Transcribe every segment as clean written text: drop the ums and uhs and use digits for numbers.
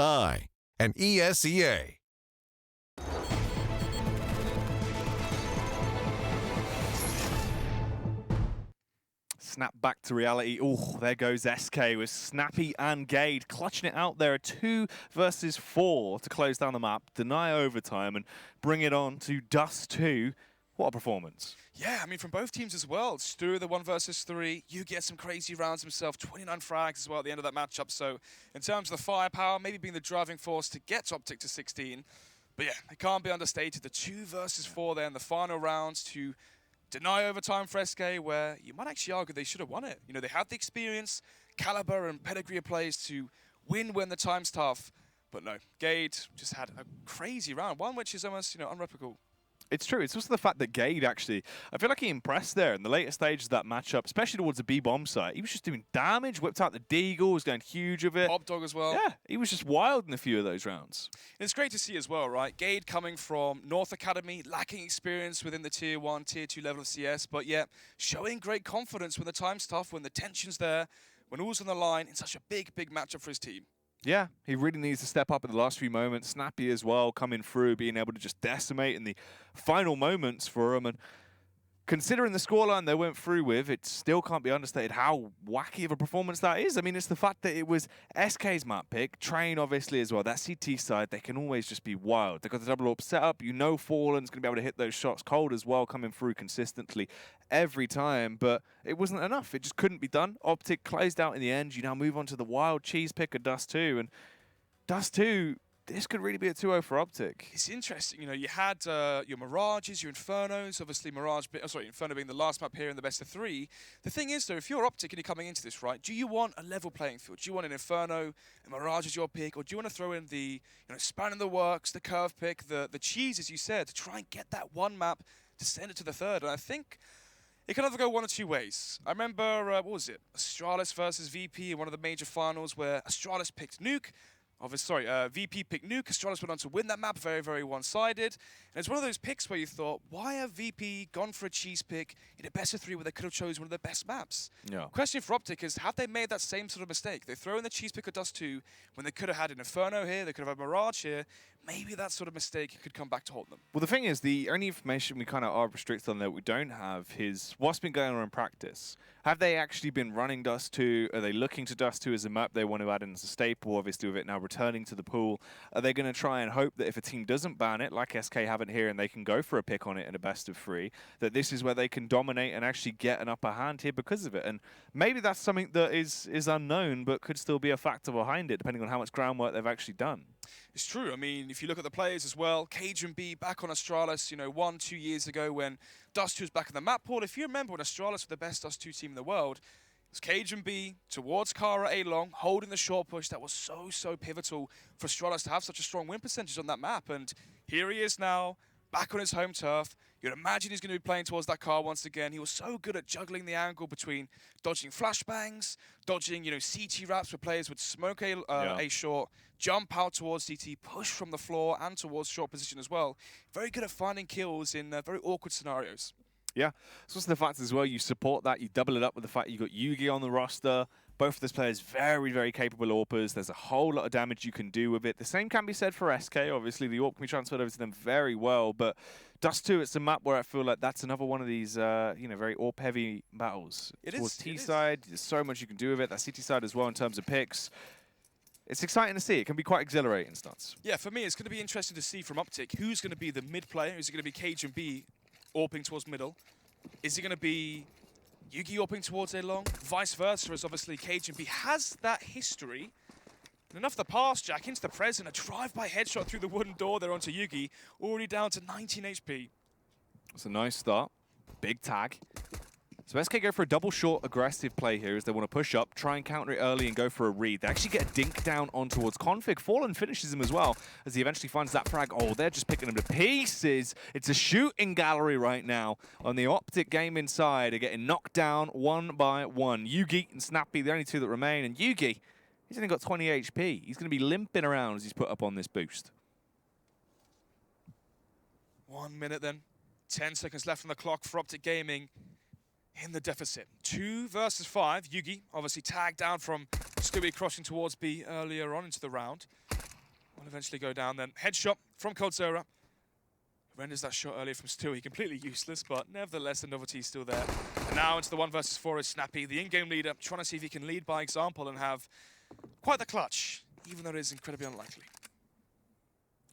I, and ESEA. Snap back to reality. Oh, there goes SK with Snappy and Gade clutching it out there. A 2 versus 4 to close down the map, deny overtime, and bring it on to dust2. What a performance. Yeah, I mean, from both teams as well. Stu, the 1 versus 3. You get some crazy rounds himself, 29 frags as well at the end of that matchup. So, in terms of the firepower, maybe being the driving force to get OpTic to 16. But yeah, it can't be understated. The 2 versus 4 there in the final rounds to deny overtime for SK, where you might actually argue they should have won it. You know, they had the experience, caliber, and pedigree of players to win when the time's tough. But no, Gade just had a crazy round, one which is almost, unreplicable. It's true. It's also the fact that Gade actually, I feel like he impressed there in the later stages of that matchup, especially towards the B-bomb site. He was just doing damage, whipped out the Deagle, was going huge of it. Bob Dog as well. Yeah, he was just wild in a few of those rounds. And it's great to see as well, right? Gade coming from North Academy, lacking experience within the Tier 1, Tier 2 level of CS, but yet showing great confidence when the time's tough, when the tension's there, when all's on the line in such a big, big matchup for his team. Yeah, he really needs to step up in the last few moments. Snappy as well, coming through, being able to just decimate in the final moments for him. And considering the scoreline they went through with, it still can't be understated how wacky of a performance that is. I mean, it's the fact that it was SK's map pick, Train obviously as well. That CT side, they can always just be wild. They've got the double AWP set up. You know Fallen's going to be able to hit those shots cold as well, coming through consistently every time. But it wasn't enough. It just couldn't be done. OpTic closed out in the end. You now move on to the wild cheese pick of dust2. And dust2, this could really be a 2-0 for OpTic. It's interesting, you had your Mirages, your Infernos, obviously Inferno being the last map here in the best of 3. The thing is, though, if you're OpTic and you're coming into this, right, do you want a level playing field? Do you want an Inferno, a Mirage as your pick, or do you want to throw in the span in the works, the curve pick, the cheese, as you said, to try and get that one map to send it to the third? And I think it can either go one or two ways. I remember, what was it, Astralis versus VP in one of the major finals where Astralis picked Nuke. VP picked Nuke. Astralis went on to win that map, very, very one-sided. And it's one of those picks where you thought, why have VP gone for a cheese pick in a best of 3 where they could have chosen one of their best maps? Yeah. Question for OpTic is, have they made that same sort of mistake? They throw in the cheese pick of dust2 when they could have had an Inferno here, they could have had Mirage here. Maybe that sort of mistake could come back to haunt them. Well, the thing is, the only information we kind of are restricted on that we don't have is what's been going on in practice. Have they actually been running dust2? Are they looking to dust2 as a map they want to add in as a staple, obviously with it now returning to the pool? Are they going to try and hope that if a team doesn't ban it, like SK haven't here, and they can go for a pick on it in a best of 3, that this is where they can dominate and actually get an upper hand here because of it? And maybe that's something that is unknown, but could still be a factor behind it, depending on how much groundwork they've actually done. It's true. I mean, if you look at the players as well, Cajun B back on Astralis, 1-2 years ago when dust2 was back in the map pool. If you remember when Astralis were the best dust2 team in the world, it was Cajun B towards Kara A-Long, holding the short push. That was so pivotal for Astralis to have such a strong win percentage on that map. And here he is now, back on his home turf. You'd imagine he's going to be playing towards that car once again. He was so good at juggling the angle between dodging flashbangs, dodging, CT wraps where players would smoke a short, jump out towards CT, push from the floor and towards short position as well. Very good at finding kills in very awkward scenarios. Yeah, it's also the fact as well, you support that, you double it up with the fact you got Yugi on the roster. Both of those players very, very capable AWPers. There's a whole lot of damage you can do with it. The same can be said for SK. Obviously, the AWP can be transferred over to them very well, but dust2, it's a map where I feel like that's another one of these, very AWP-heavy battles. Towards T-side, there's so much you can do with it. That CT side as well in terms of picks. It's exciting to see. It can be quite exhilarating stunts. Yeah, for me, it's going to be interesting to see from OpTic who's going to be the mid player. Is it going to be Cajun B AWPing towards middle? Is it going to be Yugi AWPing towards A-Long? Vice versa, as obviously Cajun B has that history. And enough of the past, Jack, into the present. A drive-by headshot through the wooden door there onto Yugi, already down to 19 HP. It's a nice start. Big tag. So SK go for a double short aggressive play here as they want to push up, try and counter it early and go for a read. They actually get a dink down on towards Config. Fallen finishes him as well as he eventually finds that frag. Oh, they're just picking him to pieces. It's a shooting gallery right now on the OpTic game inside. They're getting knocked down one by one. Yugi and Snappy, the only two that remain. And Yugi, he's only got 20 HP. He's going to be limping around as he's put up on this boost. 1 minute then. 10 seconds left on the clock for OpTic Gaming. In the deficit. 2 versus 5. Yugi obviously tagged down from Stewie crossing towards B earlier on into the round. will eventually go down then. Headshot from coldzera. Renders that shot earlier from Stewie. Completely useless, but nevertheless, the novelty is still there. And now into the 1 versus 4 is Snappy, the in-game leader, trying to see if he can lead by example and have quite the clutch, even though it is incredibly unlikely.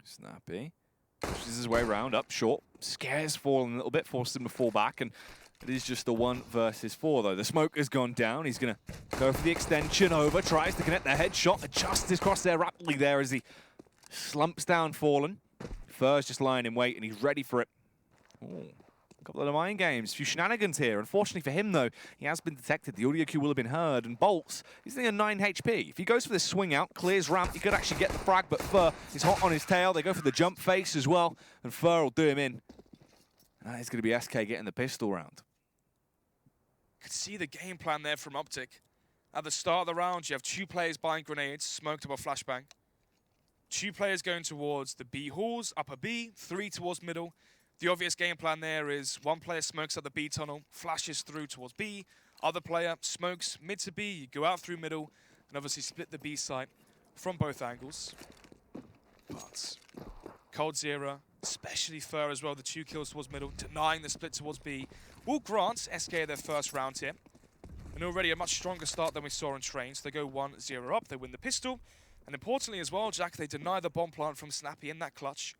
Snappy pushes his way around, up short, scares Fallen a little bit, forces him to fall back, and it is just the 1 versus 4 though. The smoke has gone down, he's gonna go for the extension over, tries to connect the headshot, adjusts his crosshair rapidly there as he slumps down Fallen. Fur's just lying in wait and he's ready for it. Ooh, a couple of the mind games, a few shenanigans here. Unfortunately for him though, he has been detected. The audio cue will have been heard, and Bolts, he's only on 9 HP. If he goes for this swing out, clears ramp, he could actually get the frag, but Fur is hot on his tail. They go for the jump face as well, and Fur will do him in. And that is going to be SK getting the pistol round. Could see the game plan there from OpTic. At the start of the round, you have 2 players buying grenades, smoked above flashbang. 2 players going towards the B halls, upper B, 3 towards middle. The obvious game plan there is 1 player smokes at the B tunnel, flashes through towards B. Other player smokes mid to B, you go out through middle, and obviously split the B site from both angles. But coldzera, especially Fur as well, the 2 kills towards middle, denying the split towards B, will grant SK their first round here. And already a much stronger start than we saw in Train, so they go 1-0 up, they win the pistol. And importantly as well, Jack, they deny the bomb plant from Snappy in that clutch,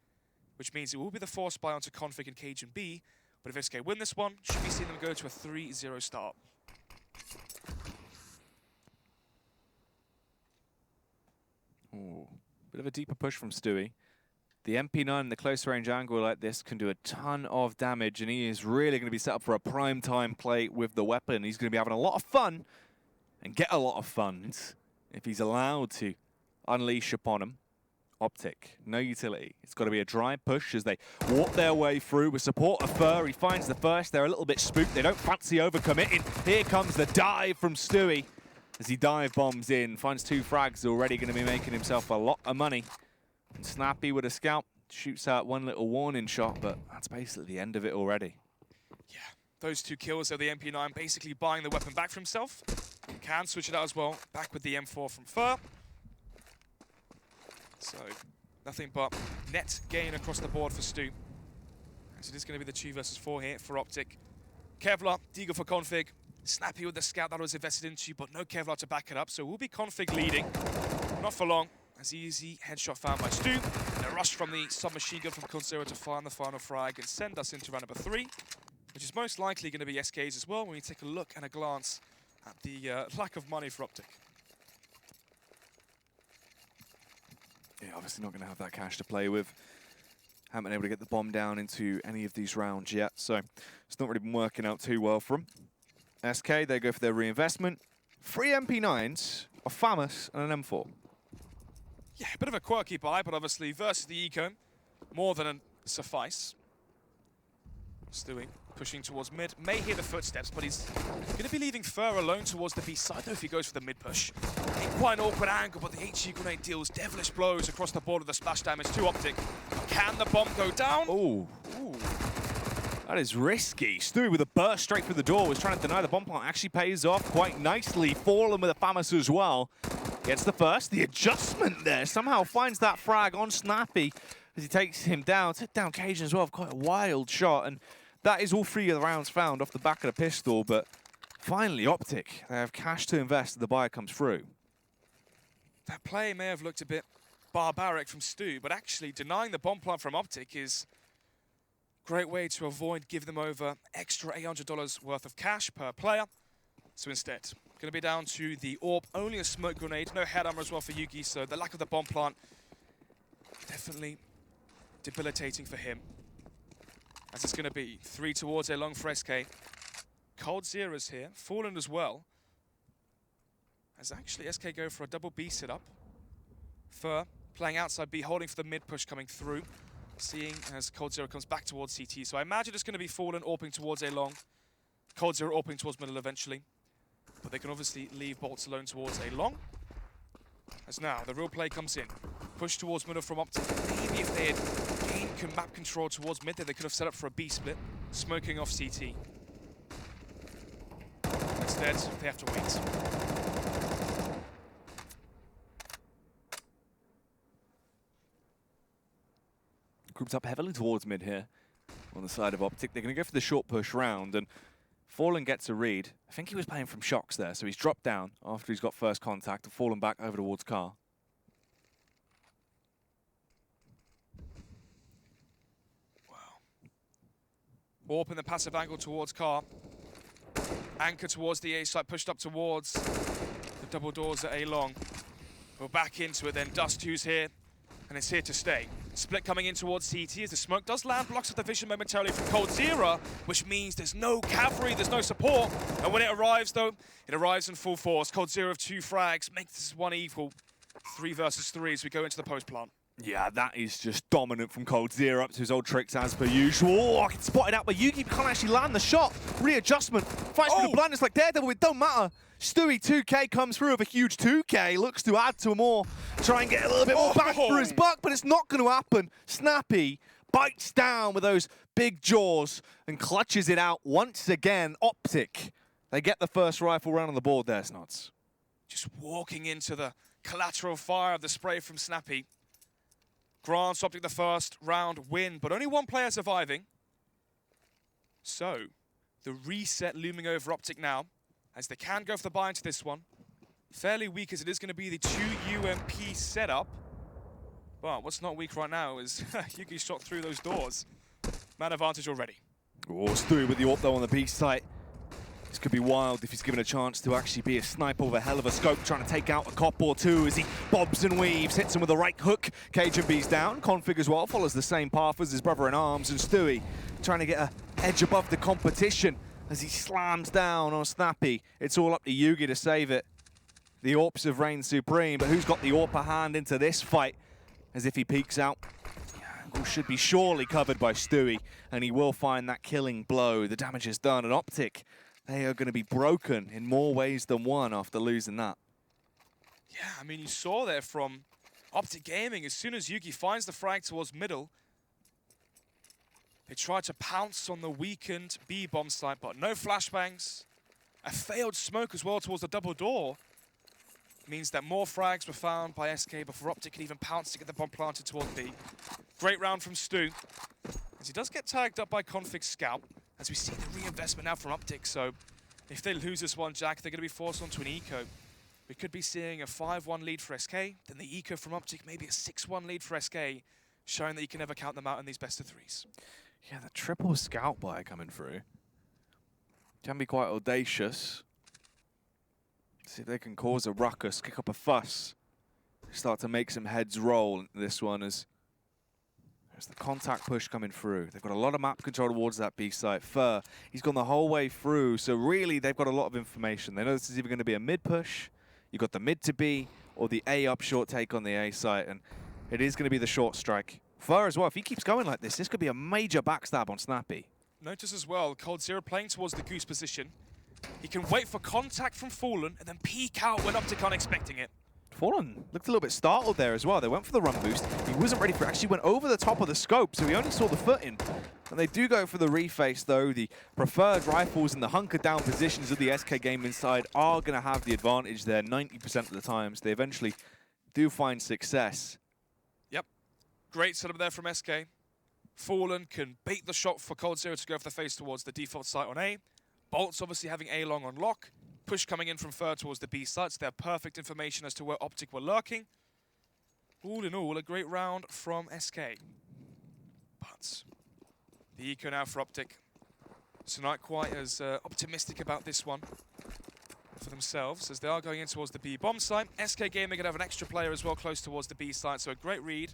which means it will be the force buy onto Config and Cage and B. But if SK win this one, should we see them go to a 3-0 start? Ooh, bit of a deeper push from Stewie. The MP9 in the close range angle like this can do a ton of damage, and he is really going to be set up for a prime time play with the weapon. He's going to be having a lot of fun and get a lot of funds if he's allowed to unleash upon him. OpTic, no utility. It's got to be a dry push as they walk their way through with support of Fur. He finds the first. They're a little bit spooked. They don't fancy overcommitting. Here comes the dive from Stewie as he dive bombs in. Finds 2 frags, already going to be making himself a lot of money. And Snappy with a scout shoots out 1 little warning shot, but that's basically the end of it already. Yeah, those 2 kills of the MP9 basically buying the weapon back for himself. Can switch it out as well. Back with the M4 from Fur. So, nothing but net gain across the board for Stu. As it is going to be the 2 versus 4 here for OpTic. Kevlar, Deagle for Config. Snappy with the scout that was invested into, but no Kevlar to back it up. So, we'll be Config leading. Not for long. As easy headshot found by Stu. And a rush from the submachine gun from coldzera to find the final frag and send us into round number 3. Which is most likely going to be SK's as well when we take a look and a glance at the lack of money for OpTic. Yeah, obviously not going to have that cash to play with. Haven't been able to get the bomb down into any of these rounds yet, so it's not really been working out too well for them. SK, they go for their reinvestment. 3 MP9s, a FAMAS, and an M4. Yeah, a bit of a quirky buy, but obviously versus the Eco, more than a suffice. Stewie pushing towards mid, may hear the footsteps, but he's going to be leaving Fur alone towards the B side, though, if he goes for the mid push. Quite an awkward angle, but the HE grenade deals devilish blows across the board of the splash damage to OpTic. Can the bomb go down? Ooh. That is risky. Stewie with a burst straight through the door was trying to deny the bomb plant. Actually pays off quite nicely. Fallen with a FAMAS as well. Gets the first. The adjustment there somehow finds that frag on Snappy as he takes him down. Took down Cajun as well. Quite a wild shot. And that is all 3 of the rounds found off the back of the pistol. But finally, OpTic, they have cash to invest. The buy comes through. That play may have looked a bit barbaric from Stu, but actually denying the bomb plant from OpTic is a great way to avoid giving them over extra $800 worth of cash per player. So instead, going to be down to the AWP, only a smoke grenade, no head armor as well for Yugi, so the lack of the bomb plant definitely debilitating for him. As it's going to be 3 towards a long for SK. coldzera's here, Fallen as well. As actually SK go for a double B setup. Fur playing outside B, holding for the mid push coming through. Seeing as coldzera comes back towards CT. So I imagine it's going to be Fallen AWPing towards a long. coldzera AWPing towards middle eventually. But they can obviously leave Bolts alone towards a long. As now the real play comes in. Push towards middle from OpTic. Maybe if they had gained map control towards mid, they could have set up for a B split. Smoking off CT. Instead, they have to wait. grouped up heavily towards mid here on the side of OpTic. They're going to go for the short push round, and Fallen gets a read. I think he was playing from shocks there, so he's dropped down after he's got first contact and fallen back over towards Car. Warp in the passive angle towards Car. Anchor towards the A site, pushed up towards the double doors at A long. We're back into it then. dust2's here, and it's here to stay. Split coming in towards CT as the smoke does land, blocks up the vision momentarily from coldzera, which means there's no cavalry, there's no support. And when it arrives, though, it arrives in full force. coldzera of 2 frags makes this one equal. 3 versus 3 as we go into the post plant. Yeah, that is just dominant from coldzera up to his old tricks as per usual. Oh, I get spotted out by Yugi, can't actually land the shot. Readjustment, fights through the blindness like Daredevil, it don't matter. Stewie 2K comes through with a huge 2K, looks to add to more, try and get a little bit more back for his buck, but it's not going to happen. Snappy bites down with those big jaws and clutches it out once again. OpTic, they get the first rifle round on the board there, Snots. Just walking into the collateral fire of the spray from Snappy. grants OpTic the first round win, but only one player surviving. So, the reset looming over OpTic now, as they can go for the buy into this one. Fairly weak as it is going to be the 2 UMP setup. But what's not weak right now is Yugi shot through those doors. Man advantage already. Oh, Stewie with the AWP though on the B site. This could be wild if he's given a chance to actually be a sniper with a hell of a scope, trying to take out a cop or two as he bobs and weaves, hits him with the right hook. Cajun B's down. Config as well follows the same path as his brother in arms, and Stewie trying to get an edge above the competition as he slams down on Snappy. It's all up to Yugi to save it. The AWPs have reigned supreme, but who's got the upper hand into this fight? As if he peeks out, angle should be surely covered by Stewie, and he will find that killing blow. The damage is done, and OpTic, they are going to be broken in more ways than one after losing that. Yeah, I mean, you saw there from OpTic Gaming, as soon as Yugi finds the frag towards middle, they try to pounce on the weakened B bomb site, but no flashbangs. A failed smoke as well towards the double door means that more frags were found by SK before OpTic could even pounce to get the bomb planted toward B. Great round from Stu, as he does get tagged up by Config Scout, as we see the reinvestment now from OpTic. So if they lose this one, Jack, they're going to be forced onto an eco. We could be seeing a 5-1 lead for SK, then the eco from OpTic, maybe a 6-1 lead for SK, showing that you can never count them out in these best of threes. Yeah, the triple scout buy coming through can be quite audacious. See if they can cause a ruckus, kick up a fuss, start to make some heads roll into this one as there's the contact push coming through. They've got a lot of map control towards that B site. Fur, he's gone the whole way through, so really they've got a lot of information. They know this is either going to be a mid push, you've got the mid to B, or the A up short take on the A site, and it is going to be the short strike. Fur as well, if he keeps going like this could be a major backstab on Snappy. Notice as well, coldzera playing towards the goose position. He can wait for contact from Fallen and then peek out when OpTic aren't expecting it. Fallen looked a little bit startled there as well. They went for the run boost. He wasn't ready for it. Actually went over the top of the scope, so he only saw the footing. And they do go for the reface, though. The preferred rifles and the hunkered down positions of the SK Gaming side are going to have the advantage there 90% of the times. They eventually do find success. Yep. Great setup there from SK. Fallen can bait the shot for coldzera to go for the face towards the default site on A. Bolts obviously having A long on lock. Push coming in from Fur towards the B sites. They have perfect information as to where OpTic were lurking. All in all, a great round from SK. But the eco now for OpTic. So not quite as optimistic about this one for themselves, as they are going in towards the B bomb site. SK Gaming gonna have an extra player as well close towards the B site, so a great read.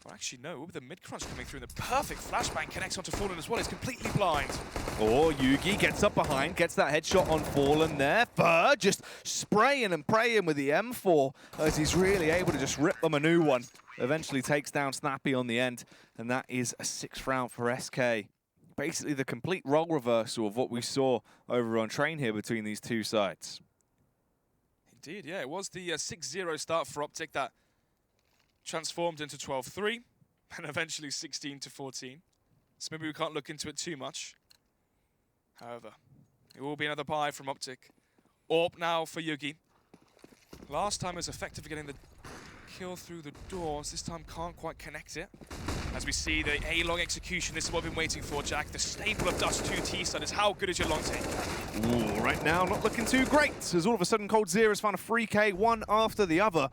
Well, actually, no, with the mid-crunch coming through, the perfect flashbang connects onto Fallen as well. He's completely blind. Oh, Yugi gets up behind, gets that headshot on Fallen there. Fur just spraying and praying with the M4 as he's really able to just rip them a new one. Eventually takes down Snappy on the end, and that is a 6th round for SK. Basically the complete role reversal of what we saw over on Train here between these two sides. Indeed, yeah, it was the 6-0 start for OpTic that transformed into 12-3 and eventually 16-14. So maybe we can't look into it too much. However, it will be another buy from OpTic. AWP now for Yugi. Last time was effective at getting the kill through the doors. This time can't quite connect it. As we see the A-long execution, this is what we've been waiting for, Jack. The staple of dust2 T-side is how good is your long take? Ooh, right now, not looking too great. As all of a sudden, coldzera has found a 3K, one after the other.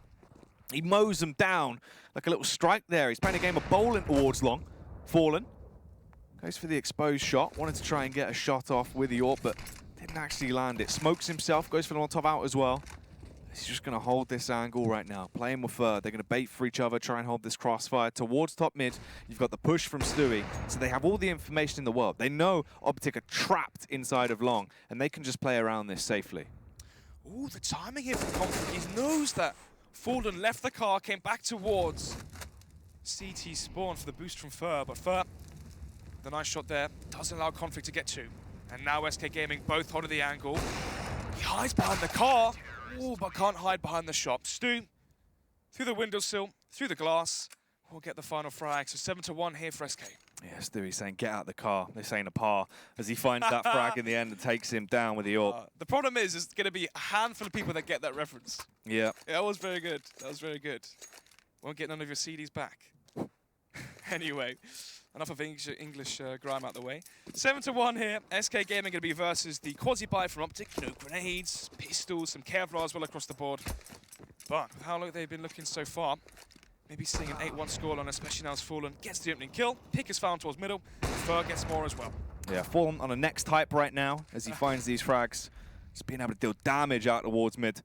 He mows them down like a little strike there. He's playing a game of bowling towards long. Fallen. Goes for the exposed shot. Wanted to try and get a shot off with the AWP, but didn't actually land it. Smokes himself, goes for the Molotov out as well. He's just going to hold this angle right now. Playing with They're going to bait for each other, try and hold this crossfire towards top mid. You've got the push from Stewie, so they have all the information in the world. They know OpTic are trapped inside of long, and they can just play around this safely. Ooh, the timing here from Conflict. He knows that Fallen left the car, came back towards CT spawn for the boost from Fur, but Fur, the nice shot there, doesn't allow Conflict to get to. And now SK Gaming both holding the angle. He hides behind the car. Ooh, but can't hide behind the shop. Stu, through the windowsill, through the glass, will get the final frag. So 7-1 here for SK. Yeah, Stewie's saying, get out the car. They're saying a par as he finds that frag in the end and takes him down with the AWP. The problem is, it's going to be a handful of people that get that reference. Yeah. That was very good. That was very good. Won't get none of your CDs back. Anyway, enough of English grime out the way. 7-1 here. SK Gaming going to be versus the quasi-buy from OpTic. You know, grenades, pistols, some Kevlar as well across the board. But with how low they've been looking so far, maybe seeing an 8-1 scoreline, especially now as Fallen gets the opening kill. Pick is found towards middle. Fur gets more as well. Yeah, Fallen on a next type right now as he finds these frags. Just being able to deal damage out towards mid.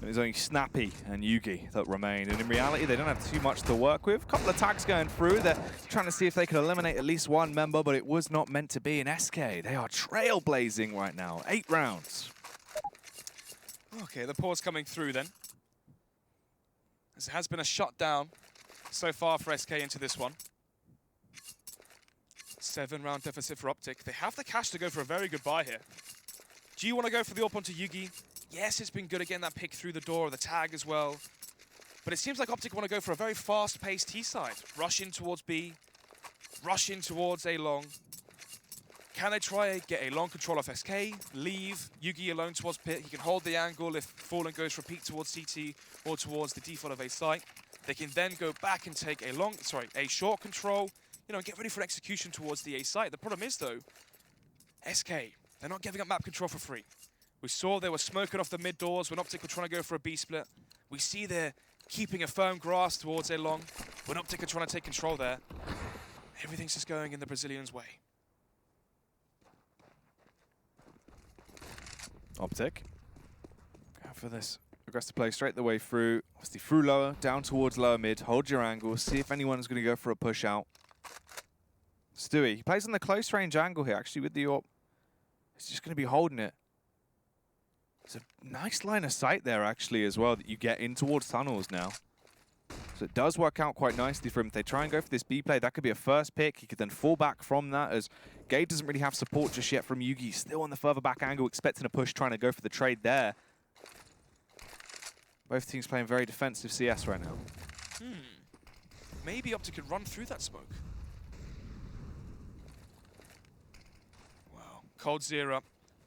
And it's only Snappy and Yugi that remain. And in reality, they don't have too much to work with. A couple of tags going through. They're trying to see if they can eliminate at least one member, but it was not meant to be in SK. They are trailblazing right now. 8 rounds. Okay, the pause coming through then. As it has been a shutdown so far for SK into this one. 7-round deficit for OpTic. They have the cash to go for a very good buy here. Do you want to go for the AWP onto Yugi? Yes, it's been good again, that pick through the door, the tag as well. But it seems like OpTic want to go for a very fast-paced T-side. Rush in towards B, rush in towards A long. Can they try get a long control off SK, leave Yugi alone towards pit? He can hold the angle if Fallen goes for a peek towards CT or towards the default of A site. They can then go back and take a short control, you know, and get ready for execution towards the A site. The problem is, though, SK, they're not giving up map control for free. We saw they were smoking off the mid doors when OpTic were trying to go for a B split. We see they're keeping a firm grasp towards A long when OpTic are trying to take control there. Everything's just going in the Brazilians' way. OpTic. Go for this aggressive play straight the way through. Obviously through lower, down towards lower mid. Hold your angle. See if anyone's going to go for a push out. Stewie, he plays on the close range angle here, actually, with the AWP. He's just going to be holding it. It's a nice line of sight there, actually, as well, that you get in towards tunnels now. So it does work out quite nicely for him. If they try and go for this B play, that could be a first pick. He could then fall back from that, as Gabe doesn't really have support just yet from Yugi. Still on the further back angle, expecting a push, trying to go for the trade there. Both teams playing very defensive CS right now. Maybe OpTic could run through that smoke. Wow. coldzera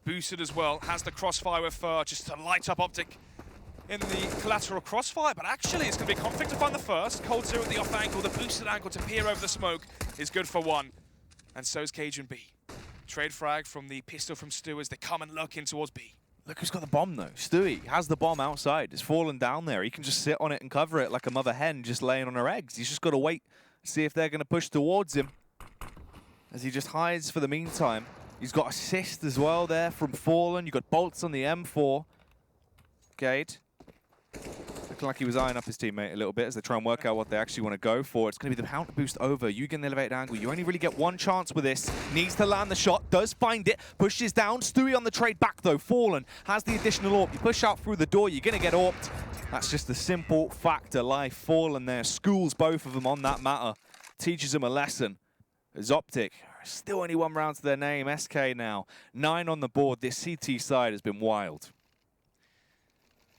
boosted as well, has the crossfire with Fur just to light up OpTic in the collateral crossfire, but actually it's going to be Conflict to find the first. coldzera at the off angle, the boosted angle to peer over the smoke is good for one, and so is Cajun B. Trade frag from the pistol from Stu as they come and look in towards B. Look who's got the bomb, though. Stewie has the bomb outside. It's fallen down there. He can just sit on it and cover it like a mother hen just laying on her eggs. He's just got to wait, see if they're going to push towards him as he just hides for the meantime. He's got assist as well there from Fallen. You've got bolts on the M4. Gade. Looking like he was eyeing up his teammate a little bit as they try and work out what they actually want to go for. It's going to be the counter boost over. You get an elevated angle. You only really get one chance with this. Needs to land the shot. Does find it. Pushes down. Stewie on the trade back, though. Fallen has the additional AWP. You push out through the door. You're going to get AWPed. That's just a simple fact of life. Fallen there. Schools both of them on that matter. Teaches them a lesson. As OpTic, still only 1 round to their name. SK now. 9 on the board. This CT side has been wild.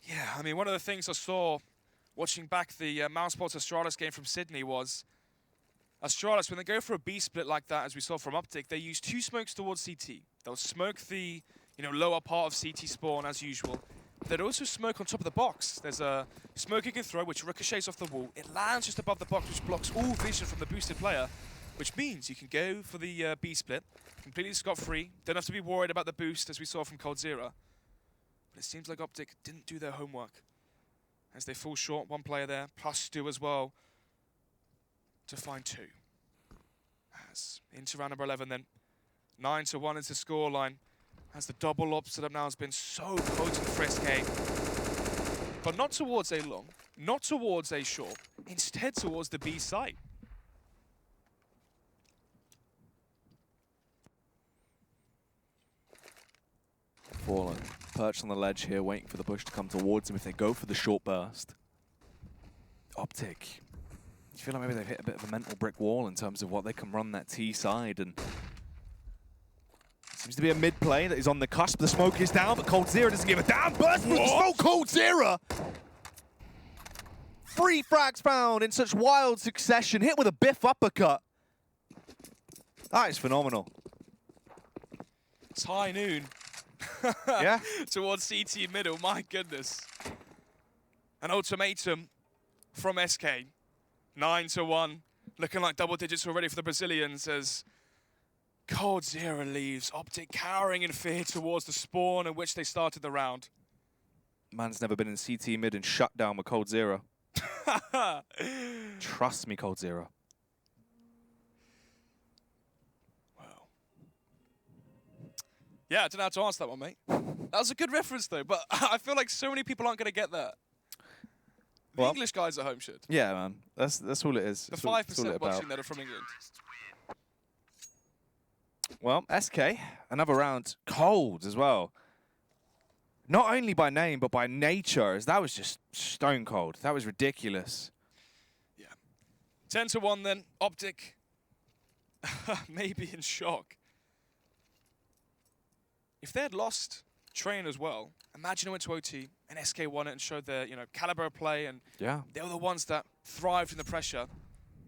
Yeah, I mean, one of the things I saw watching back the Mousesports Astralis game from Sydney was Astralis, when they go for a B split like that, as we saw from OpTic, they use 2 smokes towards CT. They'll smoke the lower part of CT spawn as usual. there'd also smoke on top of the box. There's a smoke you can throw, which ricochets off the wall. It lands just above the box, which blocks all vision from the boosted player, which means you can go for the B split, completely scot-free. Don't have to be worried about the boost, as we saw from coldzera. But it seems like OpTic didn't do their homework, as they fall short. One player there, plus Stu as well, to find 2. As into round number 11 then. 9-1 is the scoreline. As the double op setup now has been so potent for SK. But not towards a long, not towards a short, instead towards the B site. Fallen, perched on the ledge here, waiting for the push to come towards him if they go for the short burst. OpTic, you feel like maybe they've hit a bit of a mental brick wall in terms of what they can run that T side, and seems to be a mid play that is on the cusp. The smoke is down, but coldzera doesn't give a damn. Burst with the smoke, coldzera! 3 frags found in such wild succession, hit with a biff uppercut. That is phenomenal. It's high noon. Yeah. Towards CT middle, my goodness. An ultimatum from SK. 9-1, looking like double digits already for the Brazilians as coldzera leaves. OpTic cowering in fear towards the spawn in which they started the round. Man's never been in CT mid and shut down with coldzera. Trust me, coldzera. Wow. Yeah, I don't know how to answer that one, mate. That was a good reference, though, but I feel like so many people aren't going to get that. The English guys at home should. Yeah, man. That's all it is. The 5% watching that are from England. Well, SK, another round cold as well. Not only by name, but by nature, as that was just stone cold. That was ridiculous. Yeah. 10-1 then. OpTic maybe in shock. If they had lost Train as well, imagine it went to OT and SK won it and showed their, caliber of play, and they were the ones that thrived in the pressure.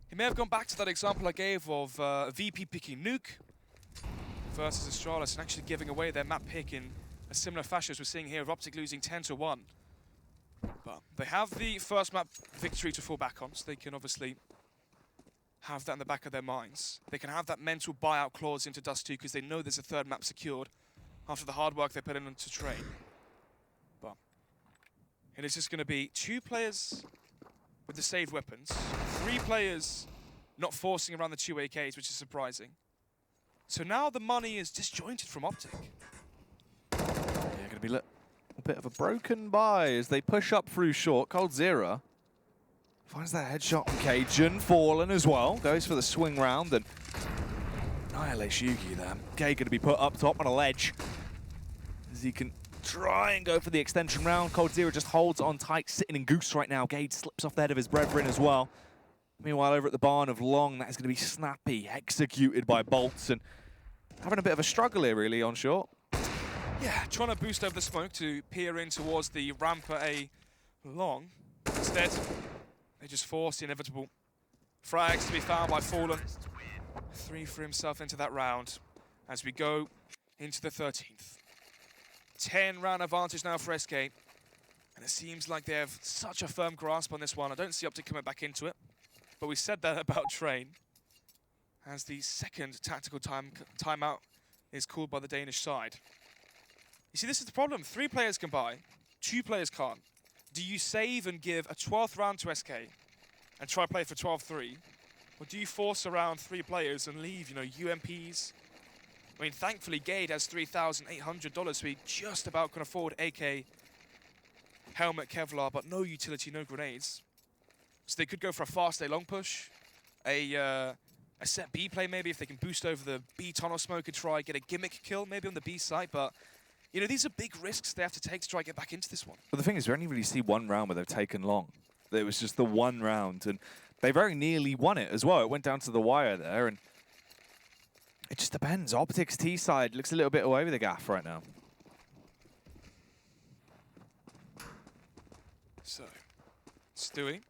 He may have gone back to that example I gave of VP picking Nuke versus Astralis and actually giving away their map pick in a similar fashion as we're seeing here, of OpTic losing 10-1. But they have the first map victory to fall back on, so they can obviously have that in the back of their minds. They can have that mental buyout clause into dust2 because they know there's a third map secured after the hard work they put in to train. But it is just going to be 2 players with the saved weapons, 3 players not forcing around the 2 AKs, which is surprising. So now the money is disjointed from OpTic. Yeah, going to be a bit of a broken buy as they push up through short. coldzera finds that headshot on Cajun. Fallen as well. Goes for the swing round and annihilates Yugi there. Gay going to be put up top on a ledge as he can try and go for the extension round. coldzera just holds on tight, sitting in Goose right now. Gage slips off the head of his brethren as well. Meanwhile, over at the barn of Long, that is going to be snappy, executed by Bolts, and having a bit of a struggle here, really, on short. Yeah, trying to boost over the smoke to peer in towards the ramp at a Long. Instead, they just force the inevitable frags to be found by Fallen. 3 for himself into that round as we go into the 13th. 10 round advantage now for SK. And it seems like they have such a firm grasp on this one. I don't see OpTic coming back into it. But we said that about Train, as the second tactical timeout is called by the Danish side. You see, this is the problem. 3 players can buy, 2 players can't. Do you save and give a 12th round to SK and try play for 12-3? Or do you force around 3 players and leave, UMPs? I mean, thankfully, Gade has $3,800, so he just about can afford AK, helmet, Kevlar, but no utility, no grenades. So they could go for a fast A long push, a set B play maybe if they can boost over the B tunnel smoke and try get a gimmick kill maybe on the B site. But these are big risks they have to take to try and get back into this one. But the thing is, we only really see one round where they've taken Long. It was just the one round, and they very nearly won it as well. It went down to the wire there, and it just depends. OpTic's T side looks a little bit all over the gaff right now. So, Stewie.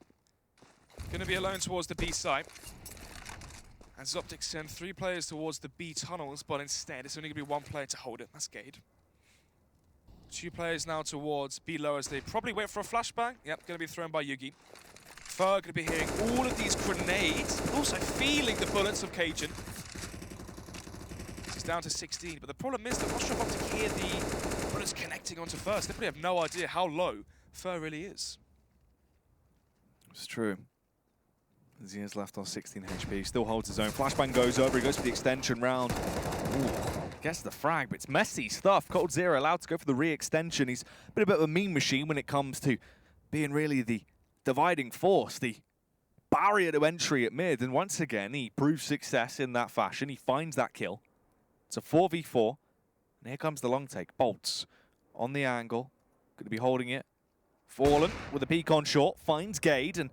Going to be alone towards the B site. As OpTic send 3 players towards the B tunnels, but instead it's only going to be 1 player to hold it. That's Gade. Two players now towards B low as they probably wait for a flashbang. Yep, going to be thrown by Yugi. Fer going to be hearing all of these grenades, also feeling the bullets of Cajun. He's down to 16, but the problem is that not sure if to hear the bullets connecting onto Fer. They probably have no idea how low Fer really is. It's true. As he is left on 16 HP, still holds his own. Flashbang goes over, he goes for the extension round. Ooh, gets the frag, but it's messy stuff. coldzera allowed to go for the re-extension. He's been a bit of a mean machine when it comes to being really the dividing force, the barrier to entry at mid. And once again, he proves success in that fashion. He finds that kill. It's a 4v4. And here comes the long take. Bolts on the angle. Going to be holding it. Fallen with a peek on short. Finds Gade. And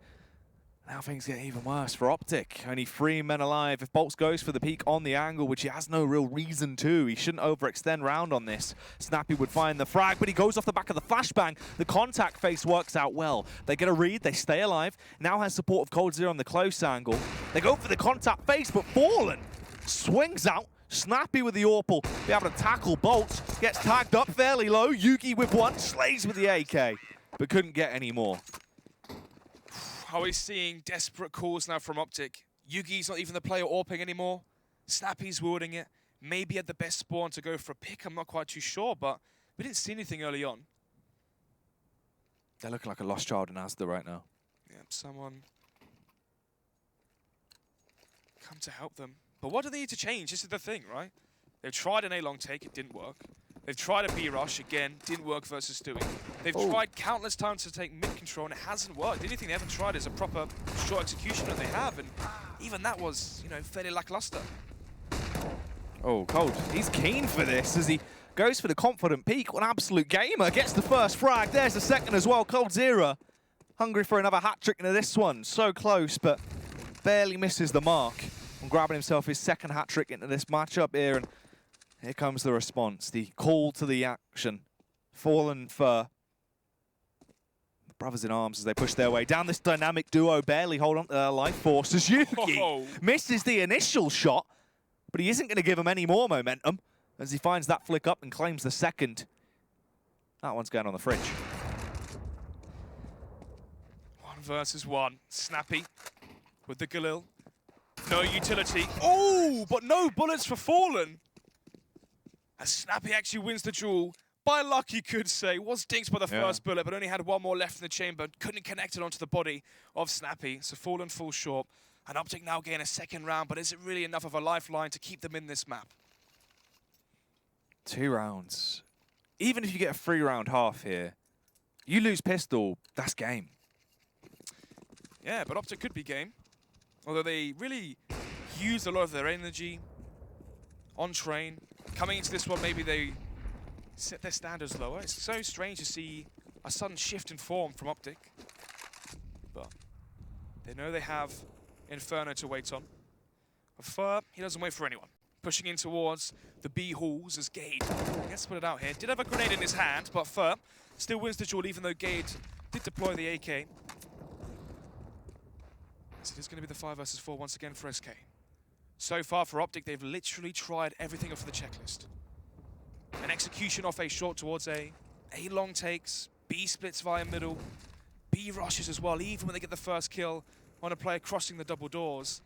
now things get even worse for OpTic. Only 3 men alive. If Bolts goes for the peek on the angle, which he has no real reason to, he shouldn't overextend round on this. Snappy would find the frag, but he goes off the back of the flashbang. The contact face works out well. They get a read, they stay alive. Now has support of coldzera on the close angle. They go for the contact face, but Fallen swings out. Snappy with the Orpal, be able to tackle Bolts. Gets tagged up fairly low. Yugi with one, slays with the AK, but couldn't get any more. Are we seeing desperate calls now from OpTic? Yugi's not even the player AWPing anymore. Snappy's wielding it. Maybe had the best spawn to go for a pick, I'm not quite too sure, but we didn't see anything early on. They're looking like a lost child in Asda right now. Yep, someone come to help them. But what do they need to change? This is the thing, right? They've tried an A-long take, it didn't work. They've tried a B-rush, again, didn't work versus Stewie. They've tried countless times to take mid-control and it hasn't worked. The only thing they haven't tried is a proper short execution that they have, and even that was, you know, fairly lackluster. Oh, Cold, he's keen for this as he goes for the confident peek. What an absolute gamer, gets the first frag. There's the second as well. coldzera hungry for another hat-trick into this one. So close, but barely misses the mark. And grabbing himself his second hat-trick into this matchup here, and here comes the response, the call to the action. Fallen Fer. The brothers in arms as they push their way down. This dynamic duo barely hold on to their life force as Yugi misses the initial shot, but he isn't going to give him any more momentum as he finds that flick up and claims the second. That one's going on the fridge. 1 versus 1. Snappy with the Galil. No utility. Oh, but no bullets for Fallen. As Snappy actually wins the duel, by luck you could say, was dinked by the first bullet, but only had one more left in the chamber, couldn't connect it onto the body of Snappy, so Fallen falls short. And OpTic now gain a second round, but is it really enough of a lifeline to keep them in this map? 2 rounds. Even if you get a 3-round half here, you lose pistol, that's game. Yeah, but OpTic could be game. Although they really used a lot of their energy on train. Coming into this one, maybe they set their standards lower. It's so strange to see a sudden shift in form from OpTic. But they know they have Inferno to wait on. But Fer, he doesn't wait for anyone. Pushing in towards the B halls as Gade gets put it out here. Did have a grenade in his hand, but Fer still wins the duel even though Gade did deploy the AK. So it is going to be the 5 versus 4 once again for SK. So far for OpTic, they've literally tried everything off the checklist. An execution off A short towards A long takes, B splits via middle, B rushes as well, even when they get the first kill on a player crossing the double doors.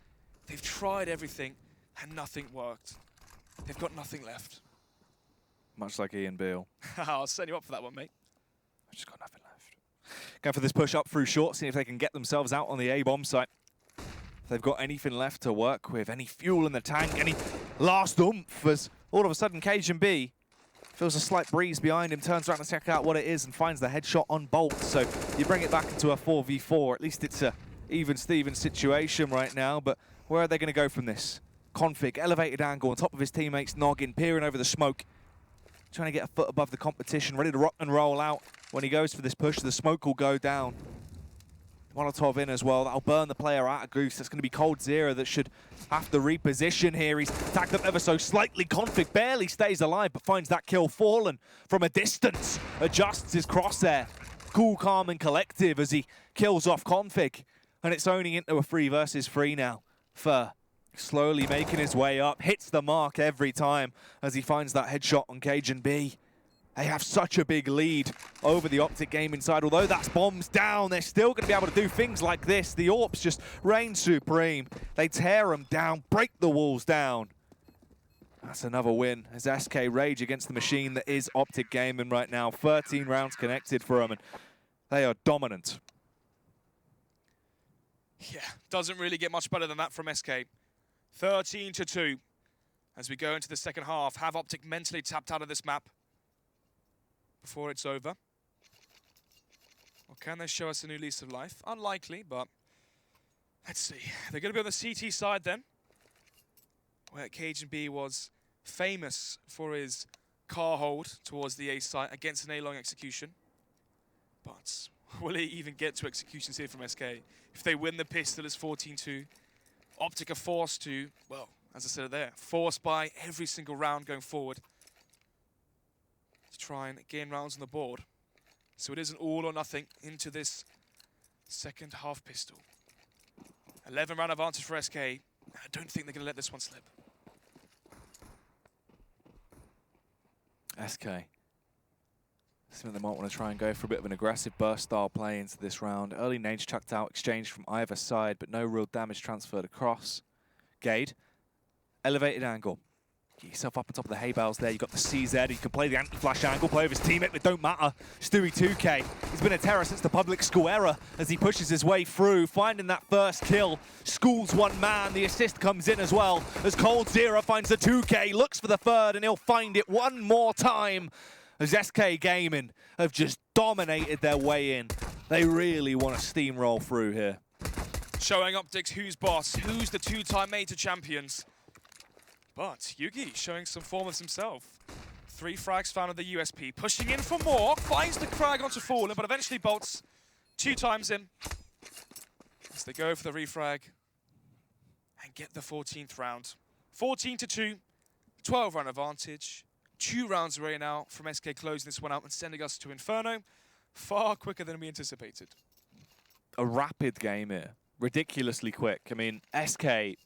They've tried everything and nothing worked. They've got nothing left. Much like Ian Beale. I'll send you up for that one, mate. I've just got nothing left. Going for this push up through short, see if they can get themselves out on the A-bomb site. If they've got anything left to work with, any fuel in the tank, any last oomph, as all of a sudden Cajun B feels a slight breeze behind him, turns around to check out what it is and finds the headshot on Bolt. So you bring it back into a 4v4. At least it's a even-Steven situation right now, but where are they going to go from this? Config, elevated angle on top of his teammates, noggin, peering over the smoke, trying to get a foot above the competition, ready to rock and roll out. When he goes for this push, the smoke will go down. Molotov in as well. That'll burn the player out of Goose. That's going to be coldzera that should have to reposition here. He's tagged up ever so slightly. Config barely stays alive, but finds that kill. Fallen from a distance. Adjusts his crosshair. Cool, calm, and collective as he kills off Config. And it's owning into a 3 versus 3 now. Fer slowly making his way up. Hits the mark every time as he finds that headshot on Cajun B. They have such a big lead over the OpTic gaming side. Although that's bombs down, they're still going to be able to do things like this. The Orps just reign supreme. They tear them down, break the walls down. That's another win as SK rage against the machine that is OpTic gaming right now. 13 rounds connected for them, and they are dominant. Yeah, doesn't really get much better than that from SK. 13-2 as we go into the second half. Have OpTic mentally tapped out of this map before it's over? Or can they show us a new lease of life? Unlikely, but let's see. They're going to be on the CT side then, where Cajun B was famous for his car hold towards the A site against an A-long execution. But will he even get to executions here from SK? If they win the pistol, it's 14-2. OpTic are forced to, well, as I said there, forced by every single round going forward to try and gain rounds on the board. So it isn't all or nothing into this second half pistol. 11 round advantage for SK. I don't think they're going to let this one slip. SK. I think they might want to try and go for a bit of an aggressive burst style play into this round. Early nades chucked out, exchanged from either side, but no real damage transferred across. Gade, elevated angle. Get yourself up on top of the hay bales there. You've got the CZ. You can play the anti-flash angle, play with his teammate, but it don't matter. Stewie 2K, he's been a terror since the public school era as he pushes his way through, finding that first kill. Schools one man, the assist comes in as well as Cold Zero finds the 2K, looks for the third, and he'll find it one more time as SK Gaming have just dominated their way in. They really want to steamroll through here. Showing OpTic's who's boss, who's the two-time major champions. But Yugi showing some form of himself. 3 frags found on the USP, pushing in for more, finds the frag onto Fallen, but eventually bolts 2 times in. As they go for the refrag and get the 14th round. 14-2, 12 round advantage. 2 rounds away now from SK closing this one out and sending us to Inferno. Far quicker than we anticipated. A rapid game here, ridiculously quick. I mean, SK, it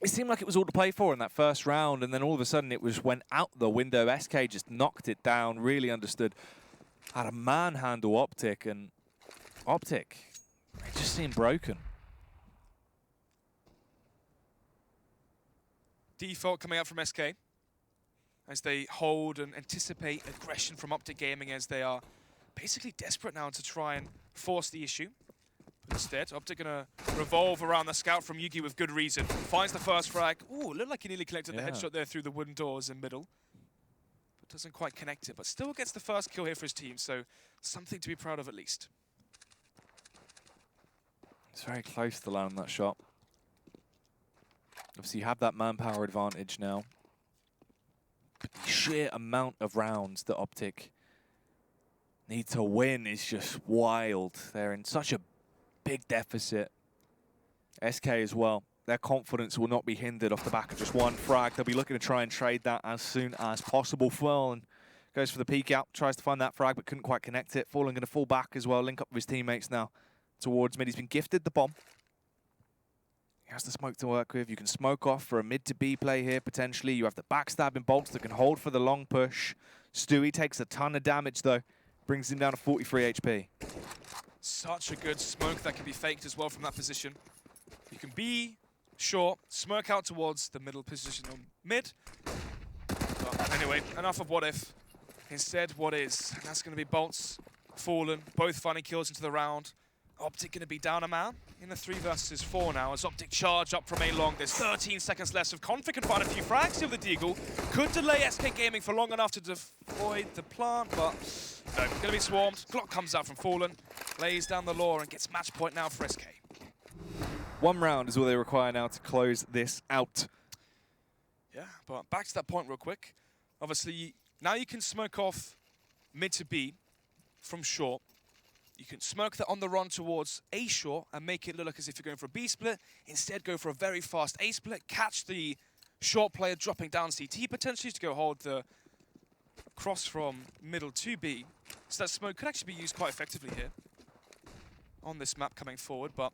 seemed like it was all to play for in that first round, and then all of a sudden it went out the window. SK just knocked it down, really understood how to manhandle OpTic, and OpTic, it just seemed broken. Default coming out from SK as they hold and anticipate aggression from OpTic Gaming as they are basically desperate now to try and force the issue. But instead, OpTic gonna revolve around the scout from Yugi with good reason. Finds the first frag. Ooh, looked like he nearly collected the headshot there through the wooden doors in middle. But doesn't quite connect it, but still gets the first kill here for his team, so something to be proud of at least. It's very close to landing that shot. Obviously, you have that manpower advantage now. But the sheer amount of rounds that OpTic need to win is just wild. They're in such a big deficit. SK as well. Their confidence will not be hindered off the back of just one frag. They'll be looking to try and trade that as soon as possible. Fallen goes for the peek out, tries to find that frag, but couldn't quite connect it. Fallen going to fall back as well, link up with his teammates now towards mid. He's been gifted the bomb. He has the smoke to work with. You can smoke off for a mid to B play here, potentially. You have the backstabbing bolts that can hold for the long push. Stewie takes a ton of damage, though. Brings him down to 43 HP. Such a good smoke that can be faked as well from that position. You can be short, smoke out towards the middle position on mid. But anyway, enough of what if. Instead, what is. And that's going to be bolts, Fallen, both finding kills into the round. OpTic going to be down a man in a 3 versus 4 now as OpTic charge up from A-long. There's 13 seconds left. If Config can find a few frags here with the Deagle, could delay SK Gaming for long enough to avoid the plant, but no, going to be swarmed. Glock comes out from Fallen, lays down the law and gets match point now for SK. 1 round is all they require now to close this out. Yeah, but back to that point real quick. Obviously, now you can smoke off mid to B from short. You can smoke that on the run towards A short and make it look like as if you're going for a B split. Instead, go for a very fast A split. Catch the short player dropping down CT potentially to go hold the cross from middle to B. So that smoke could actually be used quite effectively here on this map coming forward. But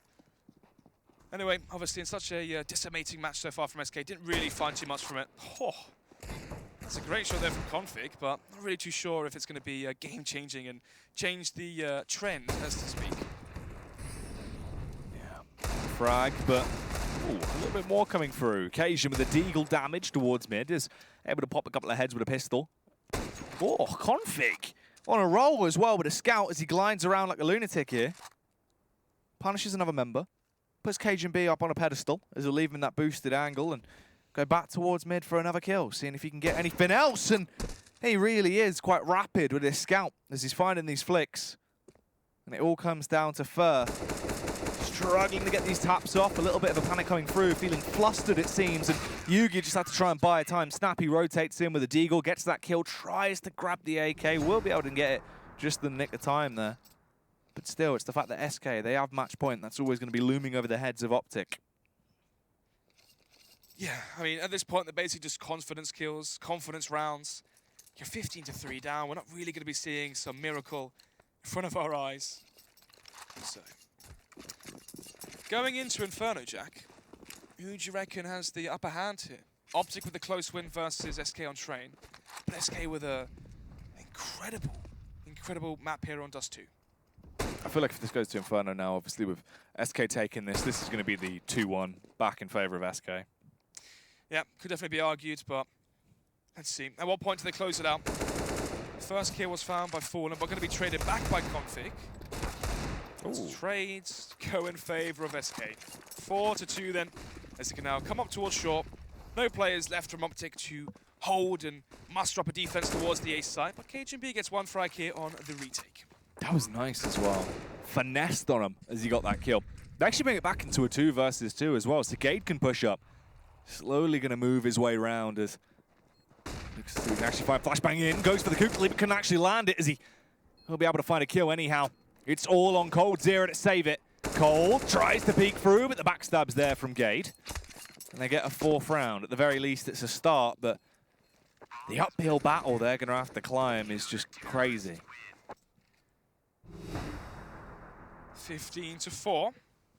anyway, obviously in such a decimating match so far from SK, didn't really find too much from it. Oh, It's a great shot there from Config, but not really too sure if it's going to be game-changing and change the trend, as to speak. Yeah, frag, but ooh, a little bit more coming through. Cajun with the deagle damage towards mid is able to pop a couple of heads with a pistol. Oh, Config on a roll as well with a scout as he glides around like a lunatic here. Punishes another member. Puts Cajun B up on a pedestal as he'll leave him in that boosted angle and go back towards mid for another kill, seeing if he can get anything else. And he really is quite rapid with his scout as he's finding these flicks. And it all comes down to Fur. Struggling to get these taps off, a little bit of a panic coming through, feeling flustered it seems, and Yugi just had to try and buy time. Snappy rotates in with a deagle, gets that kill, tries to grab the AK, will be able to get it just in the nick of time there. But still, it's the fact that SK, they have match point, that's always going to be looming over the heads of OpTic. Yeah, I mean, at this point, they're basically just confidence kills, confidence rounds. You're 15-3 down. We're not really going to be seeing some miracle in front of our eyes. So, going into Inferno, Jack, who do you reckon has the upper hand here? OpTic with a close win versus SK on Train, but SK with a incredible map here on dust2. I feel like if this goes to Inferno now, obviously with SK taking this is going to be the 2-1 back in favour of SK. Yeah, could definitely be argued, but let's see. At what point do they close it out? First kill was found by Fallen, but going to be traded back by Config. Trades go in favour of SK. 4-2 then, as they can now come up towards short. No players left from OpTic to hold and muster up a defense towards the ace side, but KGB gets one frag here on the retake. That was nice as well. Finessed on him as he got that kill. They actually bring it back into a 2 versus 2 as well, so Gade can push up. Slowly going to move his way around as looks as though he can actually find flashbang in, goes for the Kukli, but can actually land it as he'll be able to find a kill anyhow. It's all on coldzera to save it. Cold tries to peek through, but the backstab's there from Gade. And they get a 4th round. At the very least, it's a start, but the uphill battle they're going to have to climb is just crazy. 15-4.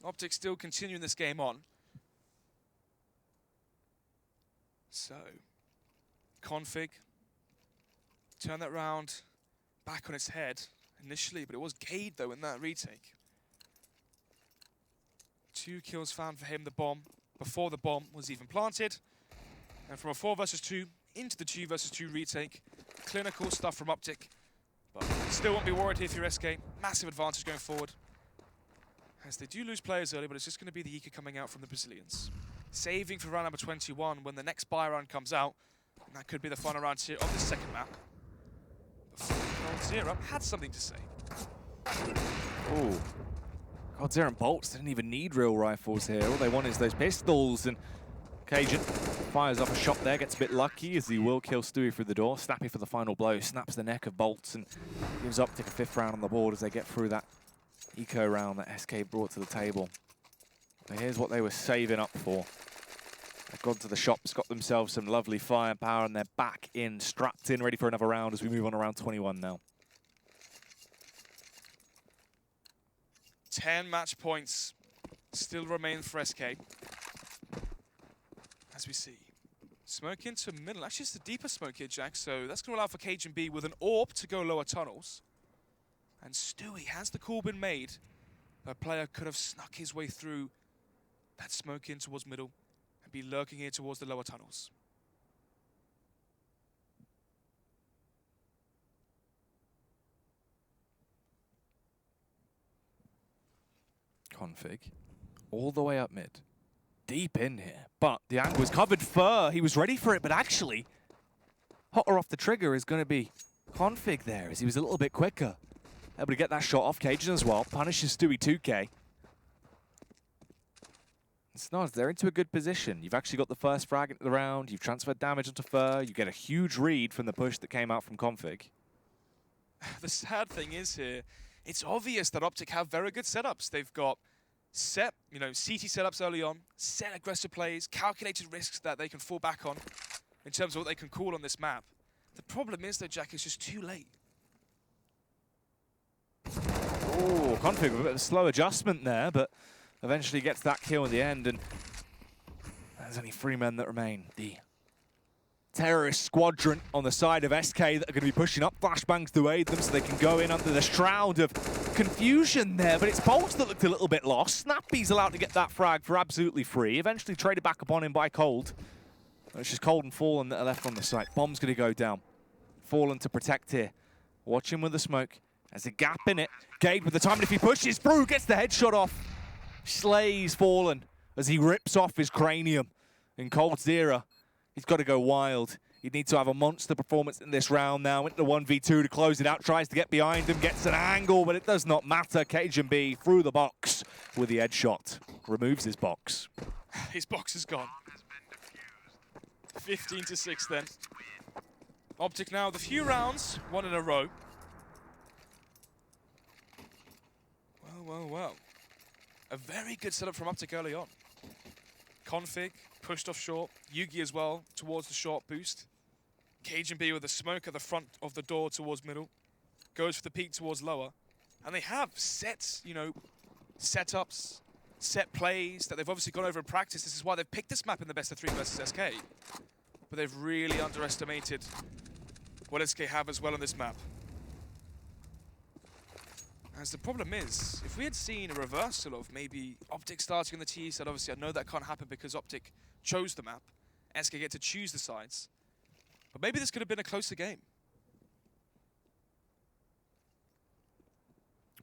OpTic still continuing this game on. So, Config, turn that round back on its head initially, but it was Gade though in that retake. 2 kills found for him, the bomb, before the bomb was even planted. And from a 4 versus 2 into the 2 versus 2 retake, clinical stuff from OpTic. But still won't be worried here for SK. Massive advantage going forward. As they do lose players early, but it's just going to be the Eco coming out from the Brazilians. Saving for round number 21 when the next buy round comes out. And that could be the final round here of the second map. coldzera had something to say. Oh, coldzera and Bolts didn't even need real rifles here. All they want is those pistols. And Cajun fires off a shot there, gets a bit lucky as he will kill Stewie through the door. Snappy for the final blow, snaps the neck of Bolts and gives OpTic a 5th round on the board as they get through that eco round that SK brought to the table. But here's what they were saving up for. They've gone to the shops, got themselves some lovely firepower, and they're back in, strapped in, ready for another round as we move on to round 21 now. 10 match points still remain for SK. As we see. Smoke into middle. Actually, it's the deeper smoke here, Jack, so that's going to allow for Cajun B with an AWP to go lower tunnels. And Stewie, has the call been made? A player could have snuck his way through that smoke in towards middle and be lurking here towards the lower tunnels. Config, all the way up mid. Deep in here, but the angle was covered. Fur, he was ready for it, but actually, hotter off the trigger is going to be Config there, as he was a little bit quicker. Able to get that shot off Cajun as well, punishes Stewie 2K. Snods, they're into a good position. You've actually got the first frag into the round, you've transferred damage onto Fur, you get a huge read from the push that came out from Config. The sad thing is here, it's obvious that OpTic have very good setups. They've got set, CT setups early on, set aggressive plays, calculated risks that they can fall back on in terms of what they can call on this map. The problem is, though, Jack, it's just too late. Oh, Config with a bit of a slow adjustment there, but eventually gets that kill in the end, and there's only 3 men that remain. The terrorist squadron on the side of SK that are going to be pushing up flashbangs to aid them so they can go in under the shroud of confusion there, but it's Bolts that looked a little bit lost. Snappy's allowed to get that frag for absolutely free, eventually traded back upon him by Cold. It's just Cold and Fallen that are left on the site. Bomb's going to go down. Fallen to protect here. Watch him with the smoke. There's a gap in it. Gade with the time, and if he pushes through, gets the headshot off. Slays Fallen as he rips off his cranium. In Cold's era, he's got to go wild. He'd need to have a monster performance in this round now. Into the 1v2 to close it out. Tries to get behind him, gets an angle, but it does not matter. Cajun through the box with the headshot. Removes his box. His box is gone. 15-6 then. OpTic now with a few rounds, one in a row. Well. A very good setup from OpTic early on. Config pushed off short. Yugi as well towards the short boost. Cajun with a smoke at the front of the door towards middle. Goes for the peak towards lower. And they have sets, you know, setups, set plays that they've obviously gone over in practice. This is why they've picked this map in the best of 3 versus SK. But they've really underestimated what SK have as well on this map. As the problem is, if we had seen a reversal of maybe OpTic starting on the T side, obviously I know that can't happen because OpTic chose the map. SK get to choose the sides. But maybe this could have been a closer game.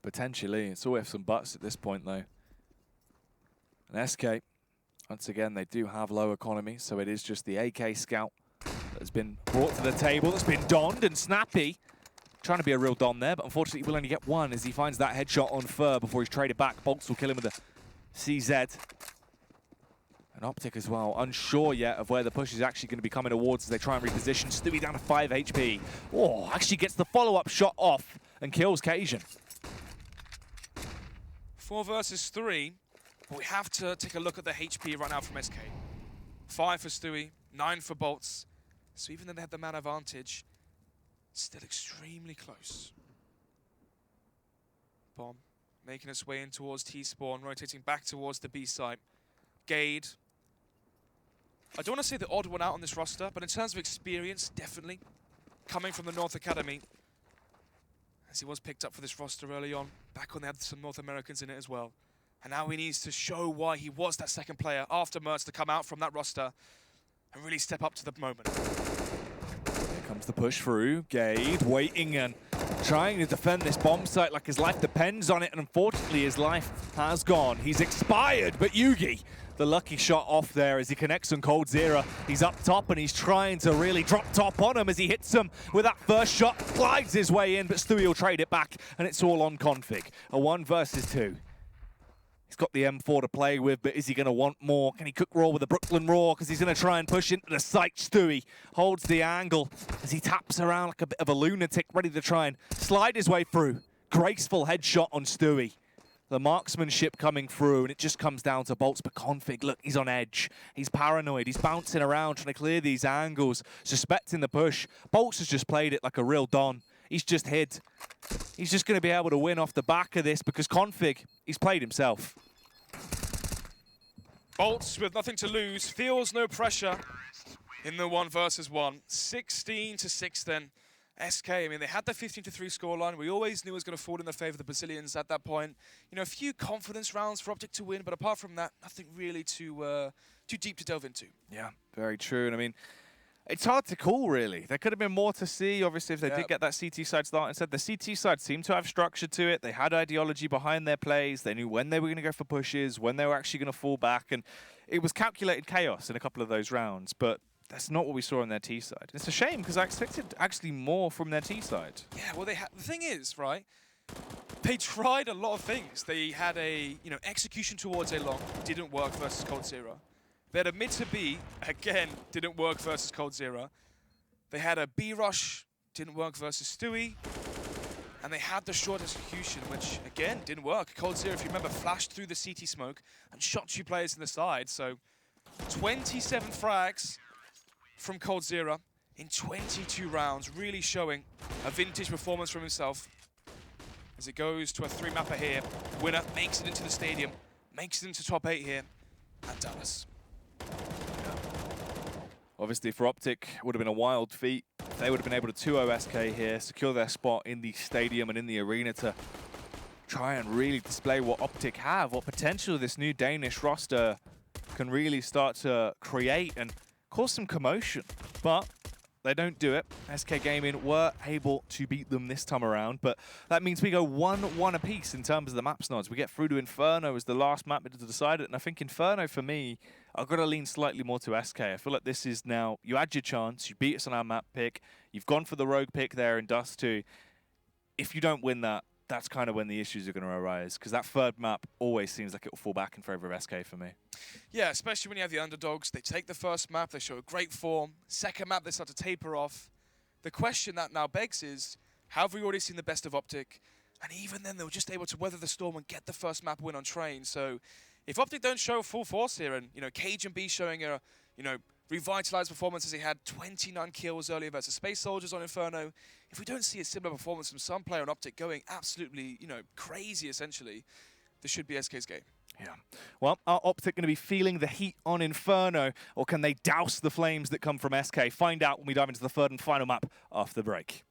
Potentially. It's all ifs and buts at this point, though. And SK, once again, they do have low economy, so it is just the AK Scout that has been brought to the table, that's been donned, and Snappy trying to be a real don there, but unfortunately he will only get one as he finds that headshot on Fur before he's traded back. Bolts will kill him with a CZ. And OpTic as well, unsure yet of where the push is actually going to be coming towards as they try and reposition. Stewie down to 5 HP. Oh, actually gets the follow-up shot off and kills Cajun. 4 versus 3. But we have to take a look at the HP right now from SK. 5 for Stewie, 9 for Bolts. So even though they have the man advantage, still extremely close. Bomb making its way in towards T-spawn, rotating back towards the B site. Gade. I don't want to say the odd one out on this roster, but in terms of experience, definitely. Coming from the North Academy, as he was picked up for this roster early on, back when they had some North Americans in it as well. And now he needs to show why he was that second player after Mertz to come out from that roster and really step up to the moment. Here comes the push through. Gade waiting and trying to defend this bomb site like his life depends on it, and unfortunately his life has gone. He's expired, but Yugi, the lucky shot off there as he connects on coldzera. He's up top and he's trying to really drop top on him as he hits him with that first shot, glides his way in, but Stewie will trade it back, and it's all on config. A 1 versus 2. He's got the M4 to play with, but is he going to want more? Can he cook raw with the Brooklyn Raw? Because he's going to try and push into the site. Stewie holds the angle as he taps around like a bit of a lunatic, ready to try and slide his way through. Graceful headshot on Stewie. The marksmanship coming through, and it just comes down to Bolts. But Config, look, he's on edge. He's paranoid. He's bouncing around, trying to clear these angles, suspecting the push. Bolts has just played it like a real Don. He's just hid. He's just going to be able to win off the back of this because Config, he's played himself. Bolts with nothing to lose, feels no pressure in the 1 versus 1. 16-6 then. SK, I mean, they had the 15-3 scoreline. We always knew it was going to fall in the favor of the Brazilians at that point. You know, a few confidence rounds for OpTic to win, but apart from that, nothing really too deep to delve into. Yeah, very true. And I mean, it's hard to call, really. There could have been more to see, obviously, if they did get that CT side start. Instead, the CT side seemed to have structure to it. They had ideology behind their plays. They knew when they were going to go for pushes, when they were actually going to fall back. And it was calculated chaos in a couple of those rounds. But that's not what we saw on their T side. It's a shame, because I expected actually more from their T side. Yeah, well, the thing is, right, they tried a lot of things. They had a, you know, execution towards A long, didn't work versus coldzera. They had a mid to B, again, didn't work versus coldzera. They had a B rush, didn't work versus Stewie. And they had the short execution, which, again, didn't work. coldzera, if you remember, flashed through the CT smoke and shot 2 players in the side. So 27 frags from coldzera in 22 rounds, really showing a vintage performance from himself. As it goes to a 3-mapper here. Winner makes it into the stadium, makes it into top 8 here at Dallas. Obviously, for OpTic, it would have been a wild feat if they would have been able to 2-0 SK here, secure their spot in the stadium and in the arena to try and really display what OpTic have, what potential this new Danish roster can really start to create and cause some commotion. But they don't do it. SK Gaming were able to beat them this time around, but that means we go 1-1 apiece in terms of the maps nods. We get through to Inferno as the last map to decide it, and I think Inferno, for me, I've got to lean slightly more to SK. I feel like this is now, you had your chance, you beat us on our map pick, you've gone for the rogue pick there in dust2. If you don't win that, that's kind of when the issues are going to arise, because that third map always seems like it will fall back in favor of SK for me. Yeah, especially when you have the underdogs. They take the first map, they show a great form. Second map, they start to taper off. The question that now begs is, how have we already seen the best of OpTic? And even then, they were just able to weather the storm and get the first map win on Train. So if OpTic don't show full force here, and, you know, Cajun B showing a, you know, revitalized performance as he had 29 kills earlier versus Space Soldiers on Inferno, if we don't see a similar performance from some player on OpTic going absolutely, you know, crazy essentially, this should be SK's game. Yeah. Well, are OpTic going to be feeling the heat on Inferno, or can they douse the flames that come from SK? Find out when we dive into the third and final map after the break.